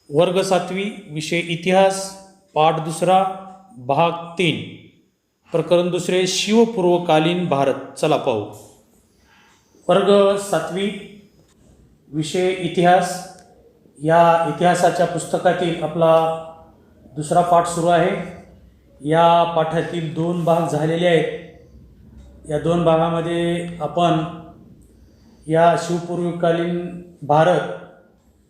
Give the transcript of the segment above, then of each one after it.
वर्ग 7वी विषय इतिहास पाठ दुसरा भाग 3 प्रकरण दुसरे शिवपूर्वकालीन भारत. चला पाहू. वर्ग 7वी विषय इतिहास या इतिहासाच्या पुस्तकातील आपला दुसरा पाठ सुरू आहे. या पाठातील 2 भाग झालेले आहेत. या 2 भागामध्ये आपण या शिवपूर्वकालीन भारत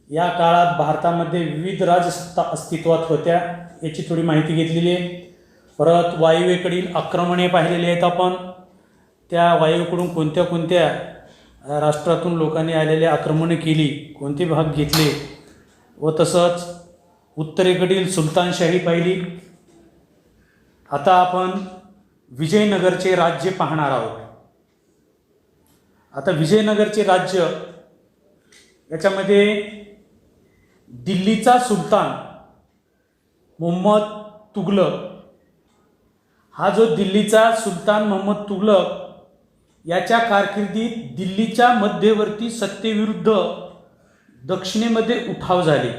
या काळात भारतामध्ये विविध राजसत्ता अस्तित्वात होत्या याची थोडी माहिती घेतलेली आहे. परत वायव्येकडील आक्रमणे पाहिलेली आहेत आपण. त्या वायव्येकडून कोणत्या कोणत्या राष्ट्रातून लोकांनी आलेले आक्रमणे केली, कोणते भाग घेतले व तसंच उत्तरेकडील सुलतानशाही पाहिली. आता आपण विजयनगरचे राज्य पाहणार आहोत. आता विजयनगरचे राज्य याच्यामध्ये दिल्लीचा सुलतान मोहम्मद तुघलक हा जो दिल्लीचा सुलतान मोहम्मद तुघलक याच्या कारकिर्दीत दिल्लीच्या मध्यवर्ती सत्तेविरुद्ध दक्षिणेमध्ये उठाव झाले.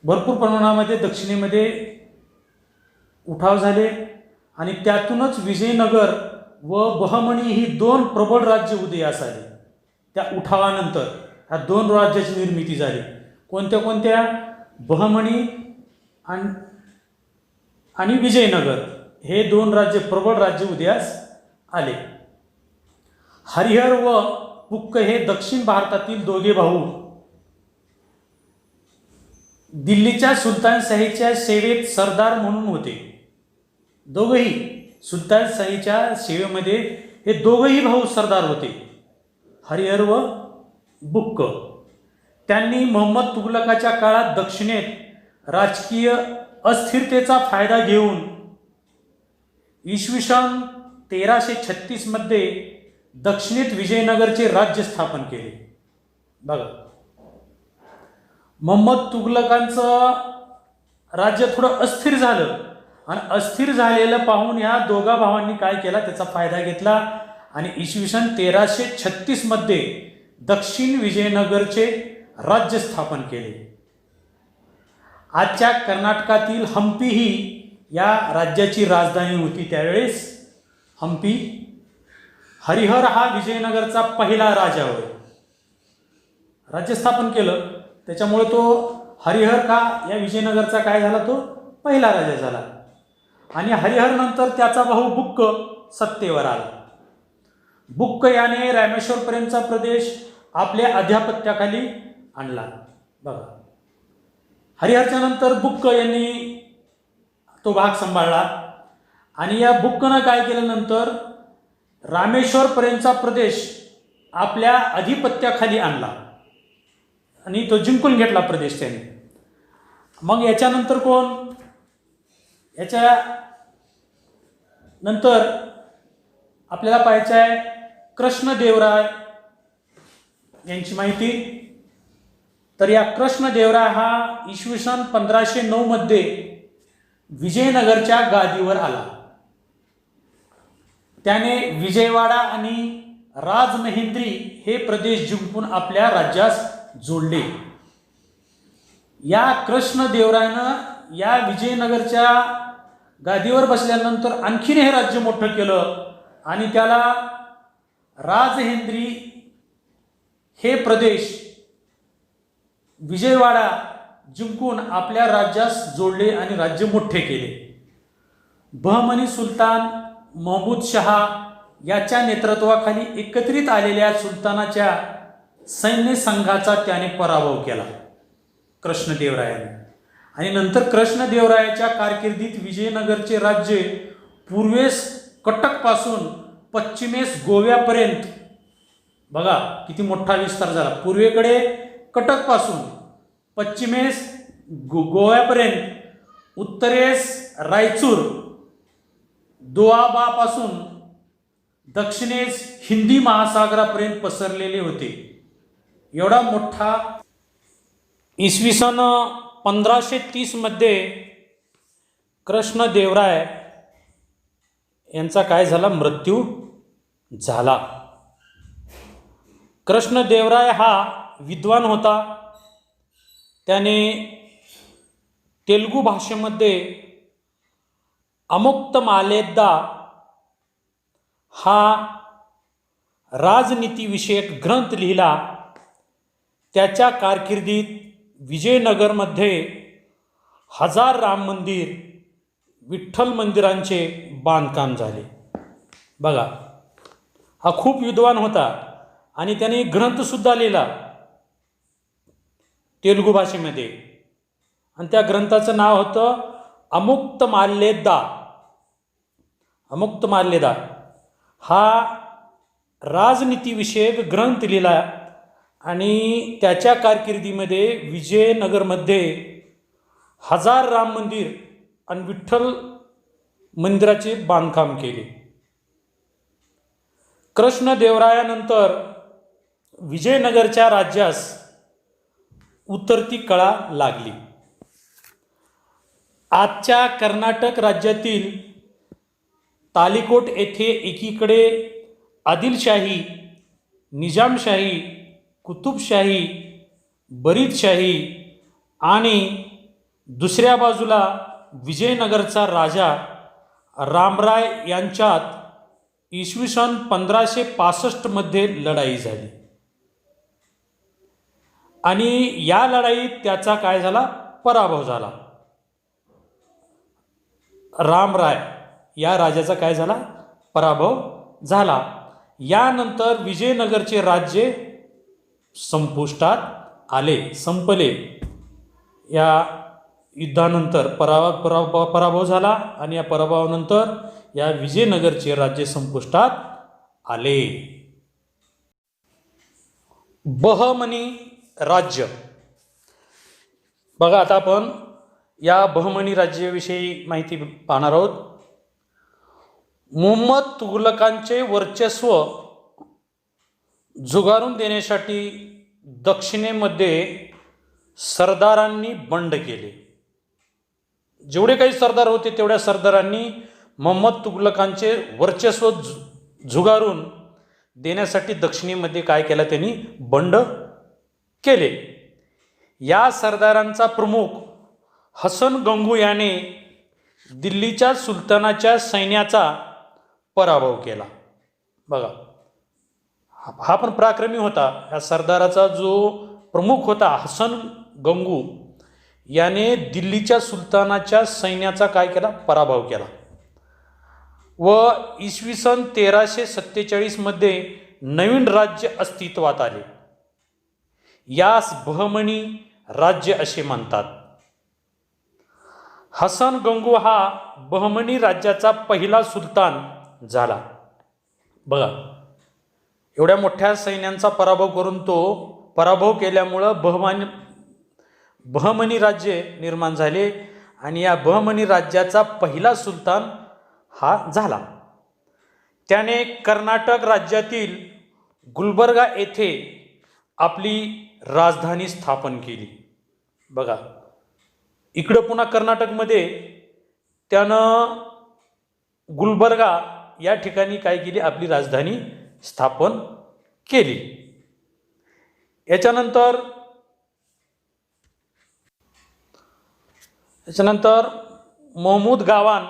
भरपूर प्रमाणामध्ये दक्षिणेमध्ये उठाव झाले आणि त्यातूनच विजयनगर व बहमणी ही 2 प्रबळ राज्य उदयास आली. त्या उठावानंतर ह्या 2 राज्याची निर्मिती झाली. कोणत्या कोणत्या? बहमणी आणि विजयनगर हे 2 राज्य प्रबळ राज्य उदयास आले. हरिहर व बुक्क हे दक्षिण भारतातील दोघे भाऊ दिल्लीच्या सुलतानशाहीच्या सेवेत सरदार म्हणून होते. दोघेही सुलतानशाहीच्या सेवेमध्ये हे दोघेही भाऊ सरदार होते, हरिहर व बुक्क. त्यांनी मोहम्मद तुघलकाच्या काळात दक्षिणेत राजकीय अस्थिरतेचा फायदा घेऊन इसवी सन 1336 मध्ये दक्षिणेत विजयनगरचे राज्य स्थापन केले. बघा, मोहम्मद तुघलकांचं राज्य थोडं अस्थिर झालं आणि अस्थिर झालेलं पाहून ह्या दोघा भावांनी काय केला, त्याचा फायदा घेतला आणि इसवी सन 1336 मध्ये दक्षिण विजयनगरचे राज्य स्थापन केले. आजच्या कर्नाटकातील हंपी ही या राज्याची राजधानी होती त्यावेळेस. हंपी. हरिहर हा विजयनगरचा पहिला राजा होय. राज्य स्थापन केलं त्याच्यामुळे तो हरिहर का या विजयनगरचा काय झाला, तो पहिला राजा झाला. आणि हरिहर नंतर त्याचा भाऊ बुक्क सत्तेवर आला. बुक्क याने रामेश्वरपर्यंतचा प्रदेश आपल्या अधिपत्याखाली आणला. बघा, हरिहरच्या नंतर बुक्क यांनी तो भाग सांभाळला आणि या बुक्कनं काय केलं, नंतर रामेश्वरपर्यंतचा प्रदेश आपल्या अधिपत्याखाली आणला आणि तो जिंकून घेतला प्रदेश त्याने. मग याच्यानंतर कोण? याच्या नंतर आपल्याला पाहायचं आहे कृष्णदेवराय यांची माहिती. तर या कृष्णदेवराय हा इसवी सन 1509 मध्ये विजयनगरच्या गादीवर आला. त्याने विजयवाडा आणि राजमहेंद्री हे प्रदेश जिंकून आपल्या राज्यास जोडले. या कृष्णदेवरायानं या विजयनगरच्या गादीवर बसल्यानंतर आणखीन हे राज्य मोठं केलं आणि त्याला राजहेंद्री हे प्रदेश विजयवाडा जिंकून आपल्या राज्यास जोडले आणि राज्य मोठे केले. बहमनी सुलतान महमूद शहा याच्या नेतृत्वाखाली एकत्रित आलेल्या सुलतानाच्या सैन्य संघाचा त्याने पराभव केला कृष्णदेवरायाने. आणि नंतर कृष्णदेवरायाच्या कारकिर्दीत विजयनगरचे राज्य पूर्वेस कटकपासून पश्चिमेस गोव्यापर्यंत, बघा किती मोठा विस्तार झाला. पूर्वेकडे कटकपासून पश्चिमेस गोव्यापर्यंत, उत्तरेस रायचूर दोआबापासून दक्षिणेस हिंदी महासागरापर्यंत पसरलेले होते. एवढा मोठा. इसवी सन 1530 मध्ये कृष्णदेवराय यांचा काय झाला, मृत्यू झाला. कृष्णदेवराय हा विद्वान होता, त्याने तेलुगू भाषेमध्ये अमुक्तमाल्यदा हा राजनीतीविषयक ग्रंथ लिहिला. त्याच्या कारकिर्दीत विजयनगरमध्ये 1000 राम मंदिर, विठ्ठल मंदिरांचे बांधकाम झाले. बघा, हा खूप विद्वान होता आणि त्याने ग्रंथसुद्धा लिहिला तेलुगू भाषेमध्ये, आणि त्या ग्रंथाचं नाव होतं अमुक्तमाल्यदा. अमुक्तमाल्यदा हा राजनीतीविषयक ग्रंथ लिहिला आणि त्याच्या कारकिर्दीमध्ये विजयनगरमध्ये 1000 राम मंदिर आणि विठ्ठल मंदिराचे बांधकाम केले. कृष्णदेवरायानंतर विजयनगरच्या राज्यास उतरती कळा लागली. आजच्या कर्नाटक राज्यातील तालिकोट येथे एकीकडे आदिलशाही, निजामशाही, कुतुबशाही, बरीदशाही आणि दुसऱ्या बाजूला विजयनगरचा राजा रामराय यांच्यात इसवी सन 1565 मध्ये लढाई झाली आणि या लढाईत त्याचा काय झाला? पराभव झाला. रामराय या राजाचा काय झाला? पराभव झाला. यानंतर विजयनगरचे राज्य संपुष्टात आले, संपले. या युद्धानंतर पराभव झाला आणि या पराभवानंतर या विजयनगरचे राज्य संपुष्टात आले. बहमनी राज्य. बघा, आता आपण या बहमनी राज्याविषयी माहिती पाहणार आहोत. मुहम्मद तुघलकांचे वर्चस्व झुगारून देण्यासाठी दक्षिणेमध्ये सरदारांनी बंड केले. जेवढे काही सरदार होते तेवढ्या सरदारांनी मुहम्मद तुघलकांचे वर्चस्व झुगारून देण्यासाठी दक्षिणेमध्ये काय केलं? त्यांनी बंड केले. या सरदारांचा प्रमुख हसन गंगू याने दिल्लीच्या सुलतानाच्या सैन्याचा पराभव केला. बघा, हा पण पराक्रमी होता. या सरदाराचा जो प्रमुख होता हसन गंगू याने दिल्लीच्या सुलतानाच्या सैन्याचा काय केला? पराभव केला. व इसवी सन 1347 मध्ये नवीन राज्य अस्तित्वात आले. यास बहमनी राज्य असे म्हणतात. हसन गंगू हा बहमनी राज्याचा पहिला सुलतान झाला. बघा, एवढ्या मोठ्या सैन्यांचा पराभव करून तो पराभव केल्यामुळं बहमनी राज्य निर्माण झाले आणि या बहमनी राज्याचा पहिला सुलतान हा झाला. त्याने कर्नाटक राज्यातील गुलबर्गा येथे आपली राजधानी स्थापन केली. बघा, इकडं पुन्हा कर्नाटकमध्ये त्यानं गुलबर्गा या ठिकाणी काय केली? आपली राजधानी स्थापन केली. याच्यानंतर महमूद गावान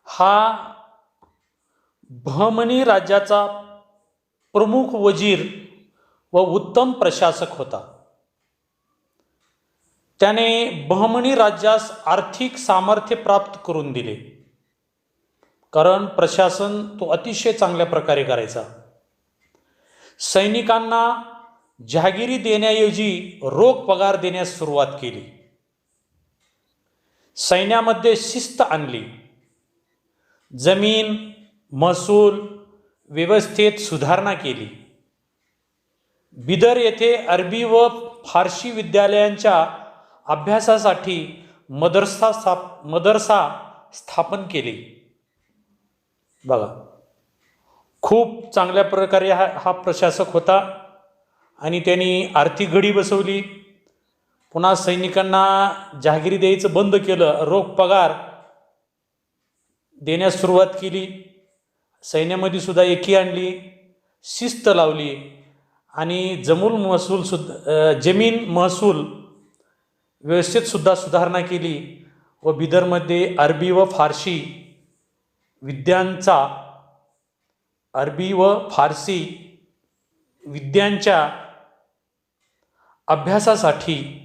हा बहमनी राज्याचा प्रमुख वजीर व उत्तम प्रशासक होता. त्याने बहमनी राज्यास आर्थिक सामर्थ्य प्राप्त करून दिले, कारण प्रशासन तो अतिशय चांगल्या प्रकारे करायचा. सैनिकांना जहागिरी देण्याऐवजी रोख पगार देण्यास सुरुवात केली. सैन्यामध्ये शिस्त आणली. जमीन महसूल व्यवस्थेत सुधारणा केली. बिदर येथे अरबी व फारसी विद्यालयांच्या अभ्यासासाठी मदरसा स्थापन केले. बघा, खूप चांगल्या प्रकारे हा प्रशासक होता आणि त्यांनी आर्थिक घडी बसवली. पुन्हा सैनिकांना जहागिरी द्यायचं बंद केलं, रोख पगार देण्यास सुरुवात केली. सैन्यामध्ये सुद्धा एकी आणली, शिस्त लावली आणि जमीन महसूल व्यवस्थेत सुद्धा सुधारणा केली व बिदरमध्ये अरबी व फारसी विद्यांच्या अभ्यासासाठी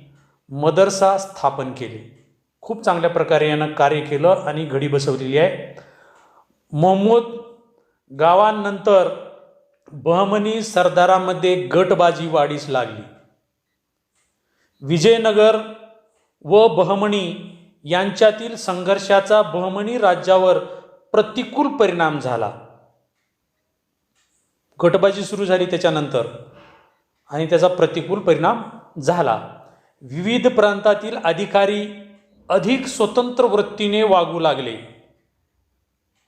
मदरसा स्थापन केले. खूप चांगल्या प्रकारे यानं कार्य केलं आणि घडी बसवलेली आहे. महमूद गावांनंतर बहमनी सरदारामध्ये गटबाजी वाढीस लागली. विजयनगर व बहमनी यांच्यातील संघर्षाचा बहमनी राज्यावर प्रतिकूल परिणाम झाला. गटबाजी सुरू झाली त्याच्यानंतर आणि त्याचा प्रतिकूल परिणाम झाला. विविध प्रांतातील अधिकारी अधिक स्वतंत्र वृत्तीने वागू लागले.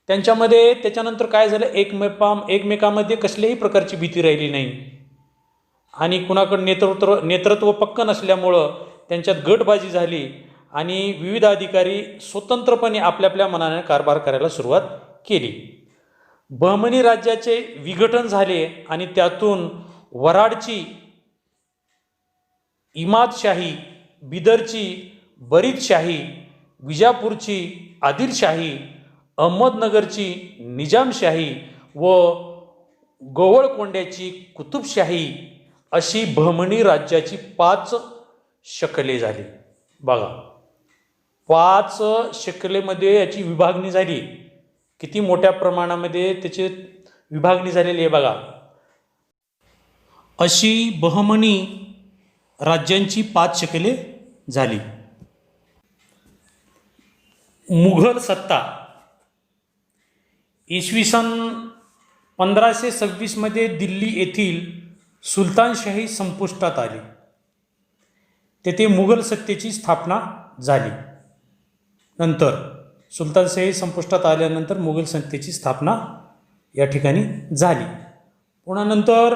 त्यांच्यामध्ये त्याच्यानंतर काय झालं, एकमेकांमध्ये कसल्याही प्रकारची भीती राहिली नाही आणि कुणाकडे नेतृत्व पक्क नसल्यामुळं त्यांच्यात गटबाजी झाली आणि विविध अधिकारी स्वतंत्रपणे आपल्या मनाने कारभार करायला सुरुवात केली. बहमनी राज्याचे विघटन झाले आणि त्यातून वराडची इमादशाही, बिदरची बरीदशाही, विजापूरची आदिलशाही, अहमदनगरची निजामशाही व गोवळकोंड्याची कुतुबशाही अशी बहमनी राज्याची 5 शकले झाली. बघा, 5 शकलेमध्ये याची विभागणी झाली. किती मोठ्या प्रमाणामध्ये त्याची विभागणी झालेली आहे बघा. अशी बहमनी राज्यांची 5 शकले झाली. मुघल सत्ता इसवी सन 1526 मध्ये दिल्ली येथील सुलतानशाही संपुष्टात आली. तेथे मुघल सत्तेची स्थापना झाली. नंतर सुलतानशाही संपुष्टात आल्यानंतर मुघल सत्तेची स्थापना या ठिकाणी झाली. पुन्हा नंतर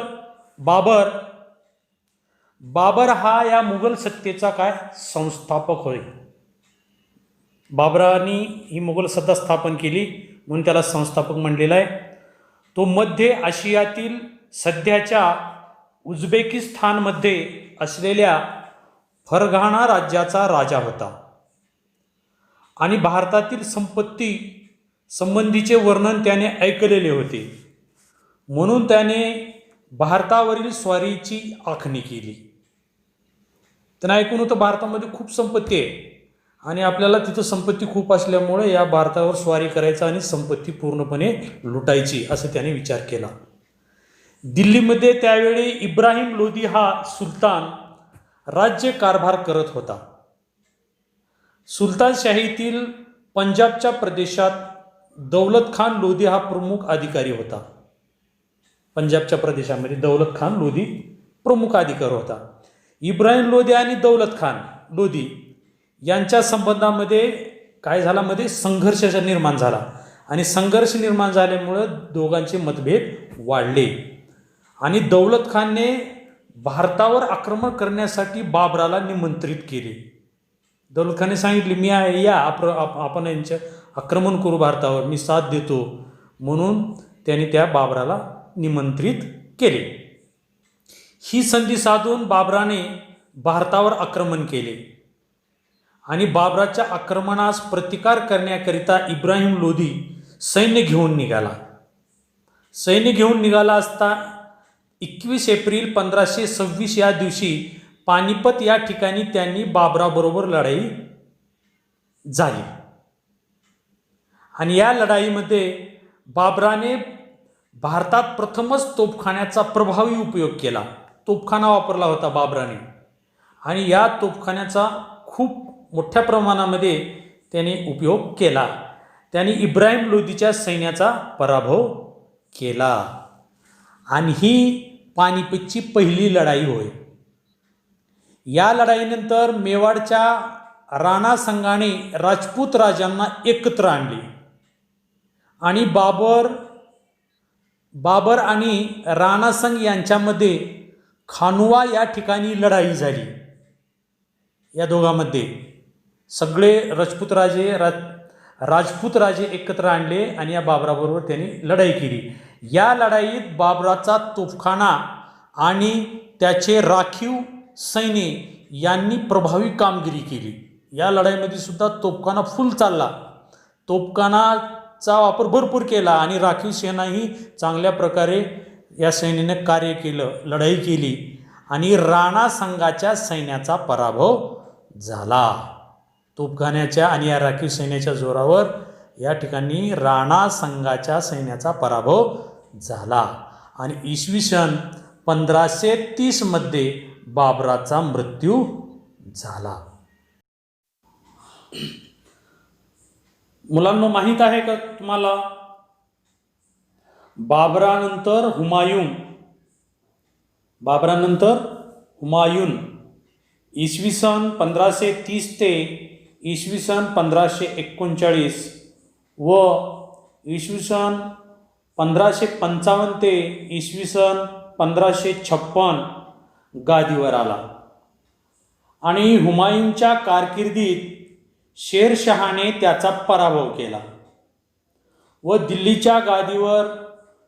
बाबर हा या मुघल सत्तेचा संस्थापक होय. बाबरांनी ही मुघल सत्ता स्थापन केली म्हणून त्याला संस्थापक म्हणलेला आहे. तो मध्य आशियातील सध्याच्या उझबेकिस्तानमध्ये असलेल्या फरघाना राज्याचा राजा होता आणि भारतातील संपत्ती संबंधीचे वर्णन त्याने ऐकलेले होते, म्हणून त्याने भारतावरील स्वारीची आखणी केली. त्यानं ऐकून होतं भारतामध्ये खूप संपत्ती आहे आणि आपल्याला तिथं संपत्ती खूप असल्यामुळे या भारतावर स्वारी करायचा आणि संपत्ती पूर्णपणे लुटायची असं त्याने विचार केला. दिल्लीमध्ये त्यावेळी इब्राहिम लोदी हा सुलतान राज्य कारभार करत होता. सुलतानशाहीतील पंजाबच्या प्रदेशात दौलत खान लोदी हा प्रमुख अधिकारी होता. पंजाबच्या प्रदेशामध्ये दौलत खान लोदी प्रमुख अधिकारी होता. इब्राहिम लोदी आणि दौलत खान लोदी यांच्या संबंधामध्ये काय झाला, मध्ये संघर्ष निर्माण झाला आणि संघर्ष निर्माण झाल्यामुळं दोघांचे मतभेद वाढले आणि दौलत खानने भारतावर आक्रमण करण्यासाठी बाबराला निमंत्रित केले. दौलत खानने सांगितले, मी आहे, या आपण यांचे आक्रमण करू भारतावर, मी साथ देतो. म्हणून त्याने त्या बाबराला निमंत्रित केले. ही संधी साधून बाबराने भारतावर आक्रमण केले आणि बाबराच्या आक्रमणास प्रतिकार करण्याकरिता इब्राहिम लोदी सैन्य घेऊन निघाला असता 21 एप्रिल 1526 या दिवशी पानिपत या ठिकाणी त्यांनी बाबराबरोबर लढाई झाली आणि या लढाईमध्ये बाबराने भारतात प्रथमच तोफखान्याचा प्रभावी उपयोग केला. तोफखाना वापरला होता बाबराने आणि या तोफखान्याचा खूप मोठ्या प्रमाणामध्ये त्याने उपयोग केला. त्याने इब्राहिम लोदीच्या सैन्याचा पराभव केला आणि ही पानिपतची पहिली लढाई होय. या लढाईनंतर मेवाडच्या राणा संघाने राजपूत राजांना एकत्र आणले आणि बाबर आणि राणा संघ यांच्यामध्ये खानुवा या ठिकाणी लढाई झाली. या दोघांमध्ये सगळे राजपूत राजे एकत्र आणले आणि या बाबराबरोबर त्यांनी लढाई केली. या लढाईत बाबराचा तोफखाना आणि त्याचे राखीव सैन्य यांनी प्रभावी कामगिरी केली. या लढाईमध्ये सुद्धा तोफखाना फुल चालला, तोफखानाचा वापर भरपूर केला आणि राखीव सेनाही चांगल्या प्रकारे या सैन्याने कार्य केलं, लढाई केली आणि राणा संघाच्या सैन्याचा पराभव झाला. तोफखान्याच्या आणि या राखीव सैन्याच्या जोरावर या ठिकाणी राणा संघाच्या सैन्याचा पराभव झाला आणि इसवी सन 1530 मध्ये बाबराचा मृत्यू झाला. मुलांना माहीत आहे का तुम्हाला, बाबरानंतर हुमायून इसवी सन 1530 ते इसवी सन 1539 व इसवी सन 1555 ते इसवी सन 1556 गादीवर आला आणि हुमायूनच्या कारकिर्दीत शेरशहाने त्याचा पराभव केला व दिल्लीच्या गादीवर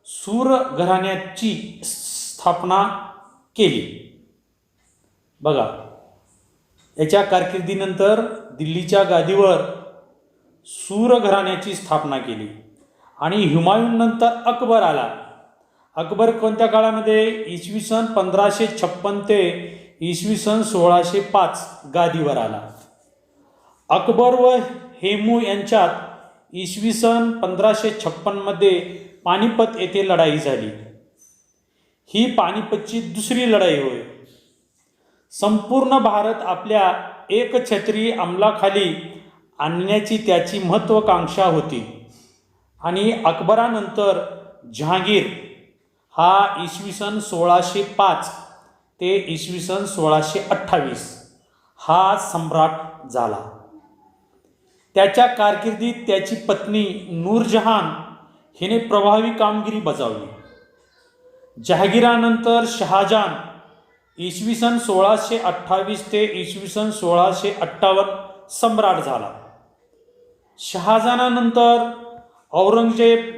सूर घराण्याची स्थापना केली. बघा, याच्या कारकिर्दीनंतर दिल्लीच्या गादीवर सूर घराण्याची स्थापना केली आणि हुमायून नंतर अकबर आला. अकबर कोणत्या काळामध्ये? इसवी सन 1556 ते इसवी सन 1605 गादीवर आला. अकबर व हेमू यांच्यात इसवी सन 1556 मध्ये पानिपत येथे लढाई झाली. ही पानिपतची दुसरी लढाई होय. संपूर्ण भारत आपल्या एकछत्री अंमलाखाली आणण्याची त्याची महत्त्वाकांक्षा होती आणि अकबरानंतर जहांगीर हा इसवी सन 1605 ते इसवी सन 1628 हा सम्राट झाला. त्याच्या कारकिर्दीत त्याची पत्नी नूरजहान हिने प्रभावी कामगिरी बजावली. जहांगीरानंतर शहाजहान इसवी सन 1628 ते इसवी सन 1658 सम्राट झाला. शहाजहानानंतर औरंगजेब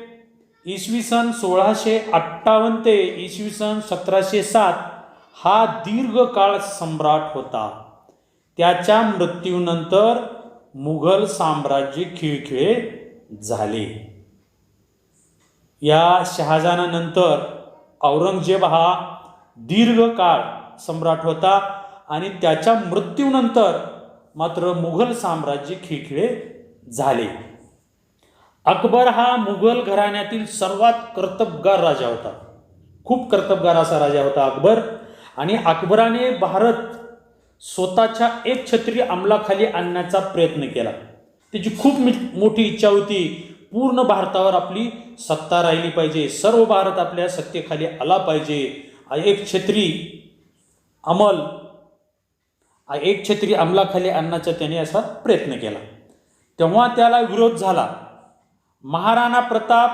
इसवी सन 1658 ते इसवी सन 1707 हा दीर्घकाळ सम्राट होता. त्याच्या मृत्यूनंतर मुघल साम्राज्य खिळखिळे झाले. या शहाजहानानंतर औरंगजेब हा दीर्घकाळ सम्राट होता आणि त्याच्या मृत्यूनंतर मात्र मुघल साम्राज्य खिळखिळे झाले. अकबर हा मुघल घराण्यातील सर्वात कर्तबगार राजा होता. खूप कर्तबगार असा राजा होता अकबर. आणि अकबराने भारत स्वतःच्या एकछत्री अंमलाखाली आणण्याचा प्रयत्न केला. त्याची खूप मोठी इच्छा होती, पूर्ण भारतावर आपली सत्ता राहिली पाहिजे, सर्व भारत आपल्या सत्तेखाली आला पाहिजे. एकछत्री अंमलाखाली आणण्याचा त्याने असा प्रयत्न केला. तेव्हा त्याला विरोध झाला. महाराणा प्रताप,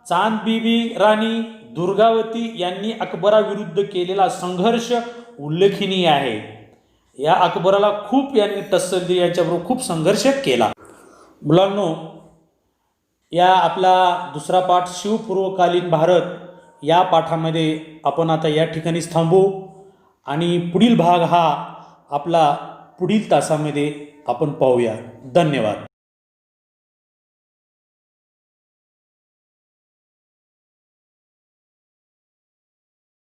चांद बीबी राणी, दुर्गावती यांनी अकबराविरुद्ध केलेला संघर्ष उल्लेखनीय आहे. या अकबराला खूप यांनी टस्सल दिली, यांच्याबरोबर खूप संघर्ष केला. मुलांनो, या आपला दुसरा पाठ शिवपूर्वकालीन भारत या पाठामध्ये आपण आता या ठिकाणीच थांबू आणि पुढील भाग हा आपला पुढील तासामध्ये आपण पाहूया. धन्यवाद.